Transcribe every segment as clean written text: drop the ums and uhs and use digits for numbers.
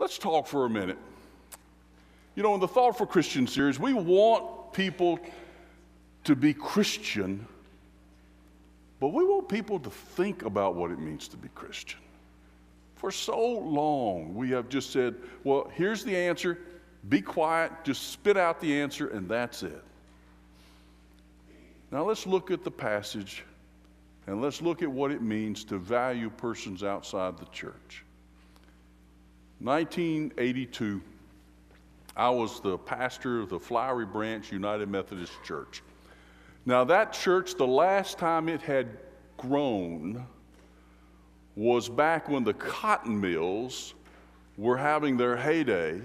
Let's talk for a minute. You know, in the Thought for Christian series, we want people to be Christian, but we want people to think about what it means to be Christian. For so long, we have just said, well, here's the answer, be quiet, just spit out the answer, and that's it. Now let's look at the passage, and let's look at what it means to value persons outside the church. 1982, I was the pastor of the Flowery Branch United Methodist Church. Now that church, the last time it had grown was back when the cotton mills were having their heyday,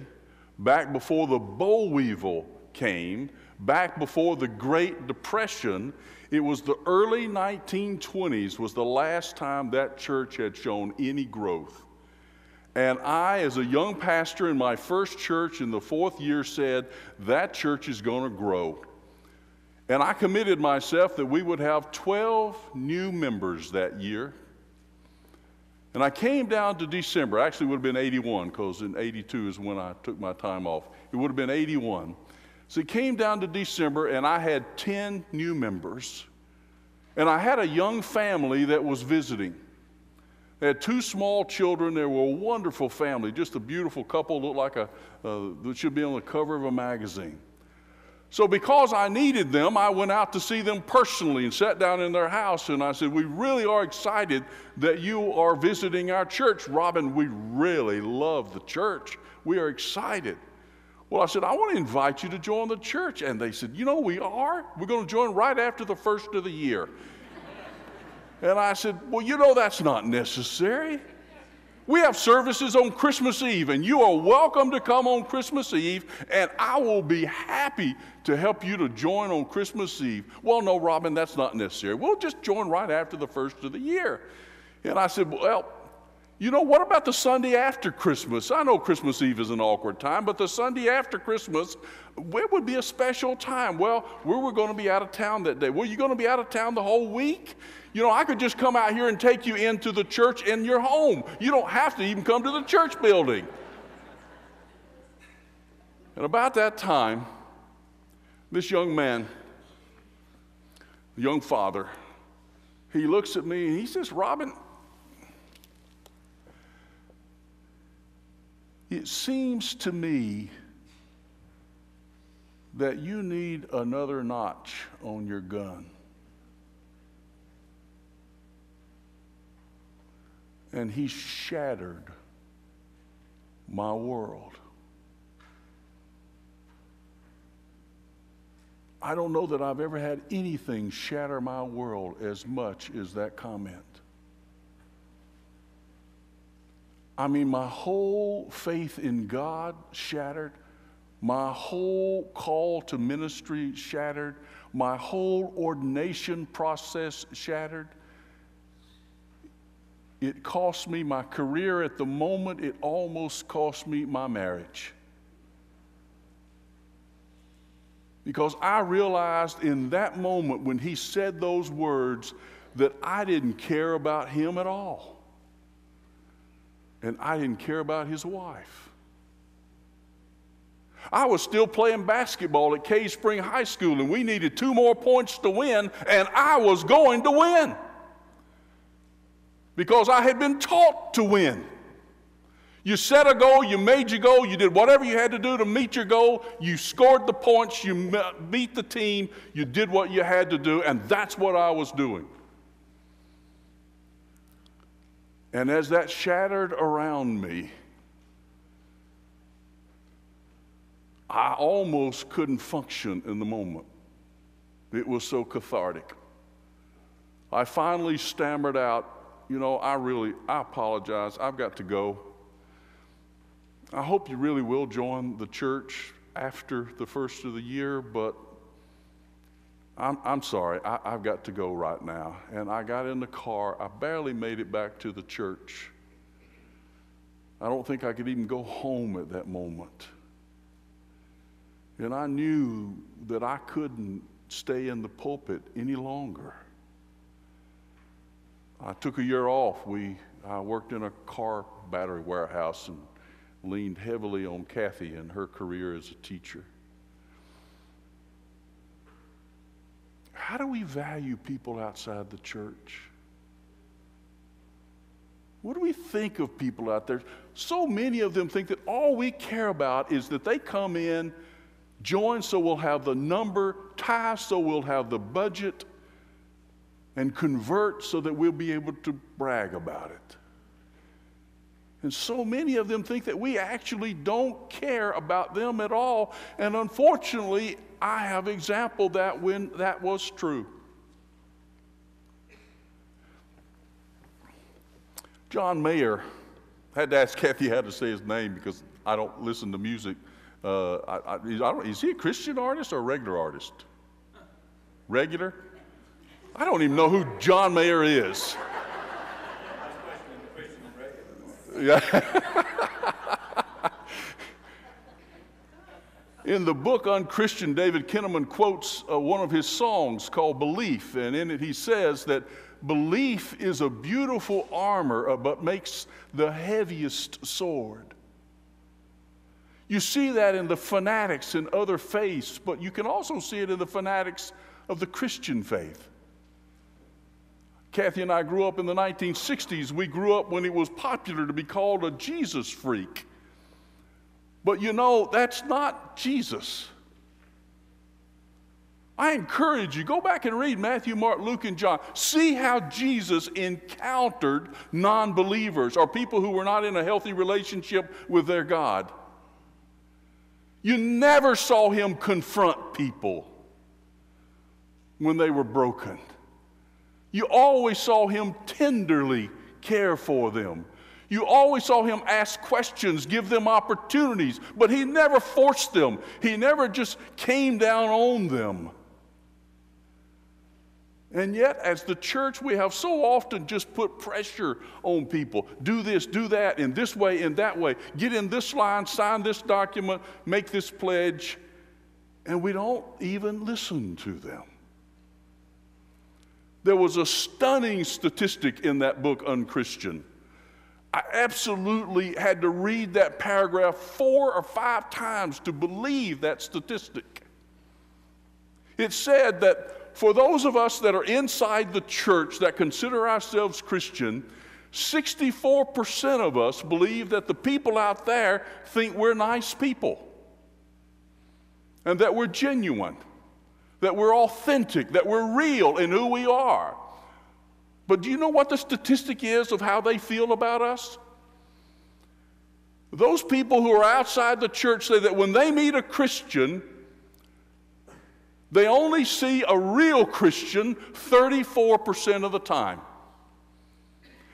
back before the boll weevil came, back before the Great Depression. It was the early 1920s was the last time that church had shown any growth. And I, as a young pastor in my first church in the fourth year, said, that church is going to grow. And I committed myself that we would have 12 new members that year. And I came down to December. Actually, it would have been 81, because in 82 is when I took my time off. It would have been 81. So it came down to December, and I had 10 new members. And I had a young family that was visiting. They had 2 small children. They were a wonderful family, just a beautiful couple, looked like that should be on the cover of a magazine. So because I needed them, I went out to see them personally and sat down in their house, and I said, we really are excited that you are visiting our church. Robin, we really love the church. We are excited. Well, I said, I want to invite you to join the church. And they said, you know, we are. We're going to join right after the first of the year. And I said, well, you know, that's not necessary. We have services on Christmas Eve, and you are welcome to come on Christmas Eve, and I will be happy to help you to join on Christmas Eve. Well, no, Robin, that's not necessary. We'll just join right after the first of the year. And I said, well, you know, what about the Sunday after Christmas? I know Christmas Eve is an awkward time, but the Sunday after Christmas, it would be a special time. Well, we were going to be out of town that day. Were you going to be out of town the whole week? You know, I could just come out here and take you into the church in your home. You don't have to even come to the church building. And about that time, this young man, the young father, he looks at me and he says, Robin, it seems to me that you need another notch on your gun. And he shattered my world. I don't know that I've ever had anything shatter my world as much as that comment. I mean, my whole faith in God shattered. My whole call to ministry shattered. My whole ordination process shattered. It cost me my career at the moment. It almost cost me my marriage. Because I realized in that moment when he said those words that I didn't care about him at all. And I didn't care about his wife. I was still playing basketball at Cave Spring High School, and we needed 2 more points to win, and I was going to win. Because I had been taught to win. You set a goal, you made your goal, you did whatever you had to do to meet your goal, you scored the points, you beat the team, you did what you had to do, and that's what I was doing. And as that shattered around me, I almost couldn't function in the moment. It was so cathartic. I finally stammered out, you know, I apologize. I've got to go. I hope you really will join the church after the first of the year, but I'm sorry. I've got to go right now. And I got in the car. I barely made it back to the church. I don't think I could even go home at that moment. And I knew that I couldn't stay in the pulpit any longer. I took a year off. I worked in a car battery warehouse, and leaned heavily on Kathy and her career as a teacher. How do we value people outside the church? What do we think of people out there? So many of them think that all we care about is that they come in, join so we'll have the number, tithe so we'll have the budget, and convert so that we'll be able to brag about it. And so many of them think that we actually don't care about them at all. And unfortunately, I have example that when that was true. John Mayer, I had to ask Kathy how to say his name because I don't listen to music. Is he a Christian artist or a regular artist? Regular? I don't even know who John Mayer is. Yeah. In the book Unchristian, David Kinnaman quotes one of his songs called Belief, and in it he says that belief is a beautiful armor, but makes the heaviest sword. You see that in the fanatics in other faiths, but you can also see it in the fanatics of the Christian faith. Kathy and I grew up in the 1960s. We grew up when it was popular to be called a Jesus freak. But you know, that's not Jesus. I encourage you, go back and read Matthew, Mark, Luke, and John. See how Jesus encountered non-believers or people who were not in a healthy relationship with their God. You never saw him confront people when they were broken. You always saw him tenderly care for them. You always saw him ask questions, give them opportunities, but he never forced them. He never just came down on them. And yet, as the church, we have so often just put pressure on people. Do this, do that, in this way, in that way. Get in this line, sign this document, make this pledge, and we don't even listen to them. There was a stunning statistic in that book, Unchristian. I absolutely had to read that paragraph 4 or 5 times to believe that statistic. It said that for those of us that are inside the church that consider ourselves Christian, 64% of us believe that the people out there think we're nice people and that we're genuine, that we're authentic, that we're real in who we are. But do you know what the statistic is of how they feel about us? Those people who are outside the church say that when they meet a Christian, they only see a real Christian 34% of the time.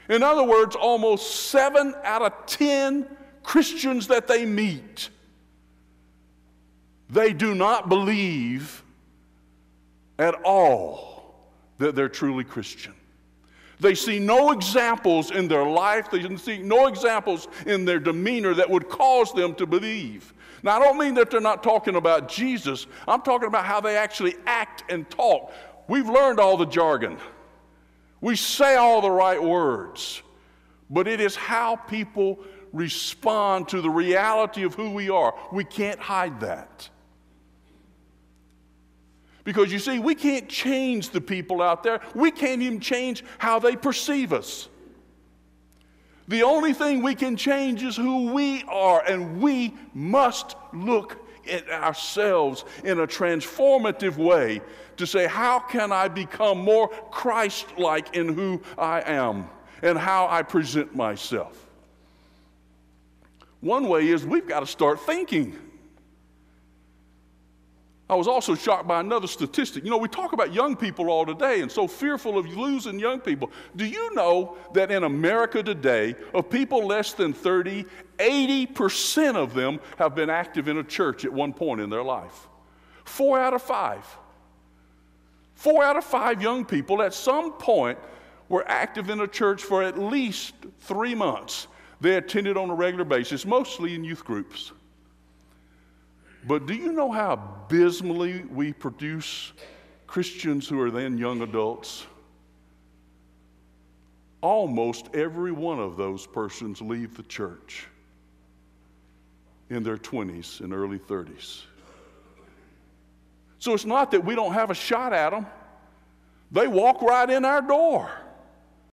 In other words, almost 7 out of 10 Christians that they meet, they do not believe at all that they're truly Christian. They see no examples in their life, they see no examples in their demeanor that would cause them to believe. Now, I don't mean that they're not talking about Jesus. I'm talking about how they actually act and talk. We've learned all the jargon. We say all the right words. But it is how people respond to the reality of who we are. We can't hide that. Because you see, we can't change the people out there. We can't even change how they perceive us. The only thing we can change is who we are, and we must look at ourselves in a transformative way to say, how can I become more Christ-like in who I am and how I present myself? One way is we've got to start thinking. I was also shocked by another statistic. You know, we talk about young people all today and so fearful of losing young people. Do you know that in America today, of people less than 30, 80% of them have been active in a church at one point in their life? 4 out of 5. 4 out of 5 young people at some point were active in a church for at least 3 months. They attended on a regular basis, mostly in youth groups. But do you know how abysmally we produce Christians who are then young adults? Almost every one of those persons leave the church. in their 20s and early 30s. So it's not that we don't have a shot at them. They walk right in our door.